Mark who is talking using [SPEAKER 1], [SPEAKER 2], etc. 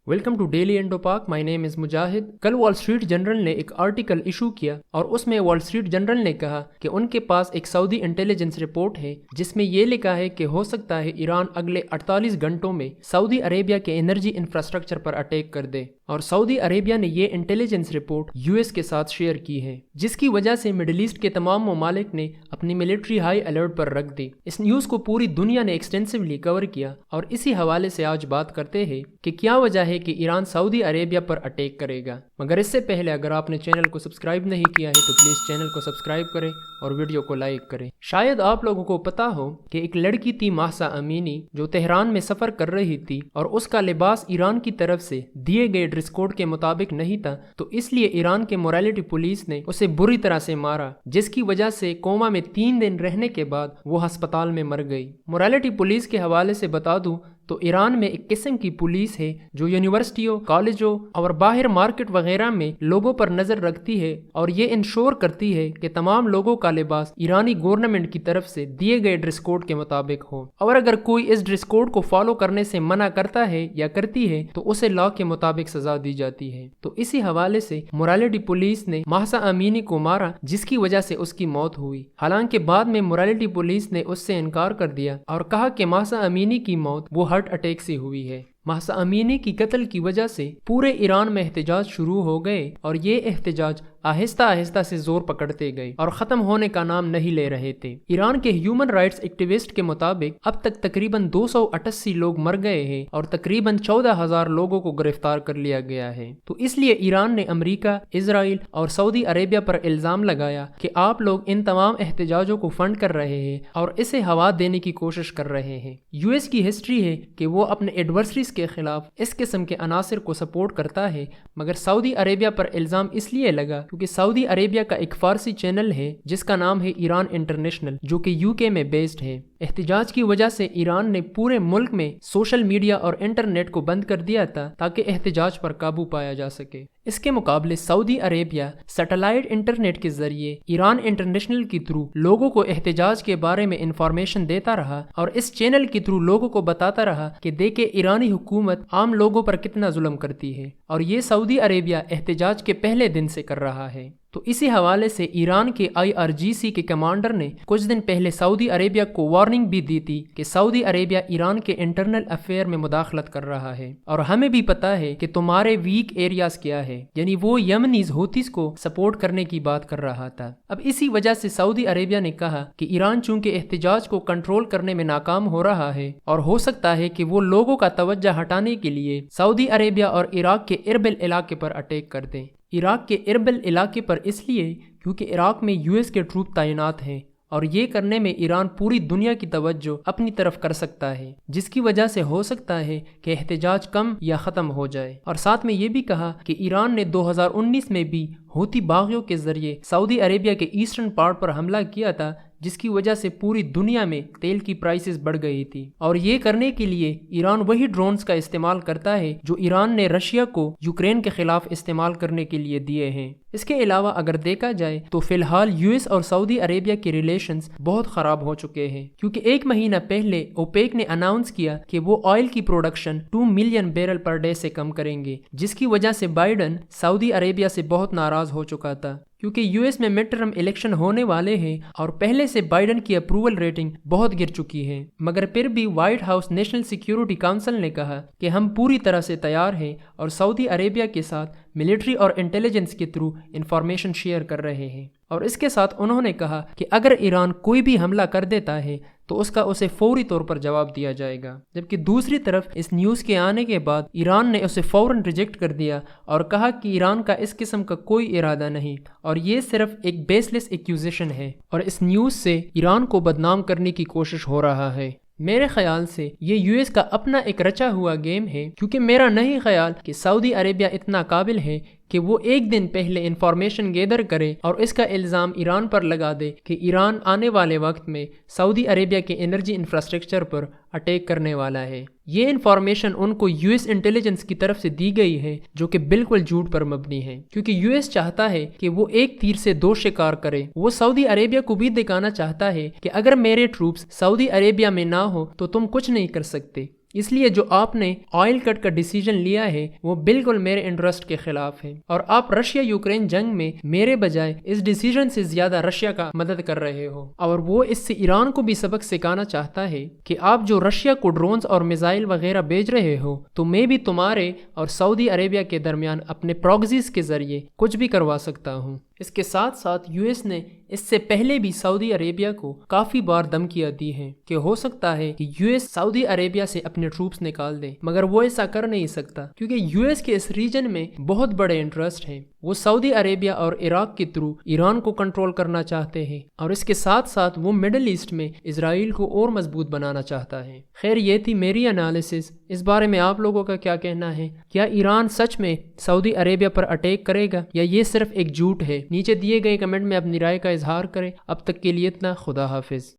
[SPEAKER 1] Welcome to daily Indo पाक। My name is मुजाहिद। कल wall street journal ने एक आर्टिकल इशू किया और उसमें वॉल स्ट्रीट जर्नल ने कहा कि उनके पास एक सऊदी इंटेलिजेंस रिपोर्ट है जिसमें ये लिखा है कि हो सकता है ईरान अगले 48 घंटों में सऊदी अरेबिया के एनर्जी इंफ्रास्ट्रक्चर पर अटैक कर दे। और सऊदी अरेबिया ने ये इंटेलिजेंस रिपोर्ट यूएस के साथ शेयर की है, जिसकी वजह से मिडिल ईस्ट के तमाम ममालिक ने अपनी मिलिट्री हाई अलर्ट पर रख दी। इस न्यूज़ को पूरी दुनिया ने एक्सटेंसिवली कवर किया और इसी हवाले से आज बात करते हैं कि क्या वजह है कि ईरान सऊदी अरेबिया पर अटैक करेगा। मगर इससे पहले अगर आपने चैनल को सब्सक्राइब नहीं किया है तो प्लीज़ चैनल को सब्सक्राइब करें और वीडियो को लाइक करें। शायद आप लोगों को पता हो कि एक लड़की थी महसा अमीनी जो तेहरान में सफ़र कर रही थी और उसका लिबास ईरान की तरफ से दिए गए ड्रेस कोड के मुताबिक नहीं था, तो इसलिए ईरान के मोरालिटी पुलिस ने उसे बुरी तरह से मारा, जिसकी वजह से कोमा में 3 दिन रहने के बाद वो अस्पताल में मर गई। मोरालिटी पुलिस के हवाले से बता दूं तो ईरान में एक किस्म की पुलिस है जो यूनिवर्सिटियों, कॉलेजों और बाहर मार्केट वगैरह में लोगों पर नजर रखती है और ये इंश्योर करती है कि तमाम लोगों का लिबास ईरानी गवर्नमेंट की तरफ से दिए गए ड्रेस कोड के मुताबिक हो, और अगर कोई इस ड्रेस कोड को फॉलो करने से मना करता है या करती है तो उसे लॉ के मुताबिक सजा दी जाती है। तो इसी हवाले से मोरालिटी पुलिस ने महसा अमीनी को मारा, जिसकी वजह से उसकी मौत हुई। हालांकि बाद में मोरालिटी पुलिस ने उससे इनकार कर दिया और कहा कि महसा अमीनी की मौत वो हार्ट अटैक से हुई है। महसा अमीनी की कत्ल की वजह से पूरे ईरान में एहतजाज शुरू हो गए और ये एहतजाज आहिस्ता आहिस्ता से जोर पकड़ते गए और ख़त्म होने का नाम नहीं ले रहे थे। ईरान के ह्यूमन राइट्स एक्टिविस्ट के मुताबिक अब तक तकरीबन 288 लोग मर गए हैं और तकरीबन 14,000 लोगों को गिरफ्तार कर लिया गया है। तो इसलिए ईरान ने अमेरिका, इजराइल और सऊदी अरेबिया पर इल्ज़ाम लगाया कि आप लोग इन तमाम एहतजाजों को फंड कर रहे हैं और इसे हवा देने की कोशिश कर रहे हैं। यूएस की हिस्ट्री है कि वो अपने एडवर्सरीज के खिलाफ इस किस्म के अनासर को सपोर्ट करता है, मगर सऊदी अरेबिया पर इल्ज़ाम इसलिए लगा क्योंकि सऊदी अरेबिया का एक फारसी चैनल है जिसका नाम है ईरान इंटरनेशनल, जो कि यूके में बेस्ड है। एहतजाज की वजह से ईरान ने पूरे मुल्क में सोशल मीडिया और इंटरनेट को बंद कर दिया था ताकि एहतजाज पर काबू पाया जा सके। इसके मुकाबले सऊदी अरेबिया सैटेलाइट इंटरनेट के जरिए ईरान इंटरनेशनल के थ्रू लोगों को एहतजाज के बारे में इंफॉर्मेशन देता रहा और इस चैनल के थ्रू लोगों को बताता रहा कि देखे ईरानी हुकूमत आम लोगों पर कितना जुल्म करती है, और ये सऊदी अरेबिया एहतजाज के पहले दिन से कर रहा है। तो इसी हवाले से ईरान के IRGC के कमांडर ने कुछ दिन पहले सऊदी अरेबिया को वार्निंग भी दी थी कि सऊदी अरेबिया ईरान के इंटरनल अफेयर में मुदाखलत कर रहा है और हमें भी पता है कि तुम्हारे वीक एरियाज क्या है, यानी वो यमनीज हूतीस को सपोर्ट करने की बात कर रहा था। अब इसी वजह से सऊदी अरेबिया ने कहा कि ईरान चूंकि एहतजाज को कंट्रोल करने में नाकाम हो रहा है और हो सकता है कि वो लोगों का तवज्जो हटाने के लिए सऊदी अरेबिया और इराक के इरबिल इलाके पर अटैक कर दें। इराक के इरबिल इलाके पर इसलिए क्योंकि इराक में यूएस के ट्रूप तैनात हैं और ये करने में ईरान पूरी दुनिया की तवज्जो अपनी तरफ कर सकता है, जिसकी वजह से हो सकता है कि एहतजाज कम या ख़त्म हो जाए। और साथ में ये भी कहा कि ईरान ने 2019 में भी हूती बागियों के जरिए सऊदी अरेबिया के ईस्टर्न पार्ट पर हमला किया था, जिसकी वजह से पूरी दुनिया में तेल की प्राइसेस बढ़ गई थी। और ये करने के लिए ईरान वही ड्रोन्स का इस्तेमाल करता है जो ईरान ने रशिया को यूक्रेन के खिलाफ इस्तेमाल करने के लिए दिए हैं। इसके अलावा अगर देखा जाए तो फिलहाल यूएस और सऊदी अरेबिया के रिलेशंस बहुत ख़राब हो चुके हैं, क्योंकि 1 महीना पहले ओपेक ने अनाउंस किया कि वो ऑयल की production 2 million barrel per day से कम करेंगे, जिसकी वजह से बाइडन सऊदी अरेबिया से बहुत नाराज हो चुका था, क्योंकि यूएस में मिड टर्म इलेक्शन होने वाले हैं और पहले से बाइडन की अप्रूवल रेटिंग बहुत गिर चुकी है। मगर फिर भी white house national security council ने कहा कि हम पूरी तरह से तैयार हैं और सऊदी अरेबिया के साथ मिलिट्री और इंटेलिजेंस के थ्रू इंफॉर्मेशन शेयर कर रहे हैं। और इसके साथ उन्होंने कहा कि अगर ईरान कोई भी हमला कर देता है तो उसका उसे फौरी तौर पर जवाब दिया जाएगा। जबकि दूसरी तरफ इस न्यूज़ के आने के बाद ईरान ने उसे फौरन रिजेक्ट कर दिया और कहा कि ईरान का इस किस्म का कोई इरादा नहीं और ये सिर्फ एक बेसलेस एक्यूजेशन है और इस न्यूज़ से ईरान को बदनाम करने की कोशिश हो रहा है। मेरे ख्याल से ये यूएस का अपना एक रचा हुआ गेम है, क्योंकि मेरा नहीं ख्याल कि सऊदी अरेबिया इतना काबिल है कि वो एक दिन पहले इंफॉर्मेशन गैदर करे और इसका इल्ज़ाम ईरान पर लगा दे कि ईरान आने वाले वक्त में सऊदी अरेबिया के एनर्जी इंफ्रास्ट्रक्चर पर अटैक करने वाला है। ये इंफॉर्मेशन उनको यूएस इंटेलिजेंस की तरफ से दी गई है, जो कि बिल्कुल झूठ पर मबनी है, क्योंकि यूएस चाहता है कि वो एक तीर से 2 शिकार करे। वो सऊदी अरेबिया को भी दिखाना चाहता है कि अगर मेरे ट्रूप्स सऊदी अरेबिया में ना हो तो तुम कुछ नहीं कर सकते। اس لیے جو آپ نے آئل کٹ کا ڈیسیجن لیا ہے وہ بالکل میرے انٹرسٹ کے خلاف ہے، اور آپ رشیا یوکرین جنگ میں میرے بجائے اس ڈیسیجن سے زیادہ رشیا کا مدد کر رہے ہو، اور وہ اس سے ایران کو بھی سبق سکھانا چاہتا ہے کہ آپ جو رشیا کو ڈرونز اور میزائل وغیرہ بھیج رہے ہو تو میں بھی تمہارے اور سعودی عربیہ کے درمیان اپنے پراکسیز کے ذریعے کچھ بھی کروا سکتا ہوں۔ اس کے ساتھ ساتھ یو ایس نے اس سے پہلے بھی سعودی عربیہ کو کافی بار دھمکیاں دی ہیں کہ ہو سکتا ہے کہ یو ایس سعودی عربیہ سے اپنے ٹروپس نکال دے، مگر وہ ایسا کر نہیں سکتا کیونکہ یو ایس کے اس ریجن میں بہت بڑے انٹرسٹ ہیں۔ وہ سعودی عربیہ اور عراق کے تھرو ایران کو کنٹرول کرنا چاہتے ہیں، اور اس کے ساتھ ساتھ وہ مڈل ایسٹ میں اسرائیل کو اور مضبوط بنانا چاہتا ہے۔ خیر، یہ تھی میری انالیسس۔ اس بارے میں آپ لوگوں کا کیا کہنا ہے؟ کیا ایران سچ میں سعودی عربیہ پر اٹیک کرے گا یا یہ صرف ایک جھوٹ ہے؟ نیچے دیے گئے کمنٹ میں اپنی رائے کا اظہار کریں۔ اب تک کے لیے اتنا، خدا حافظ۔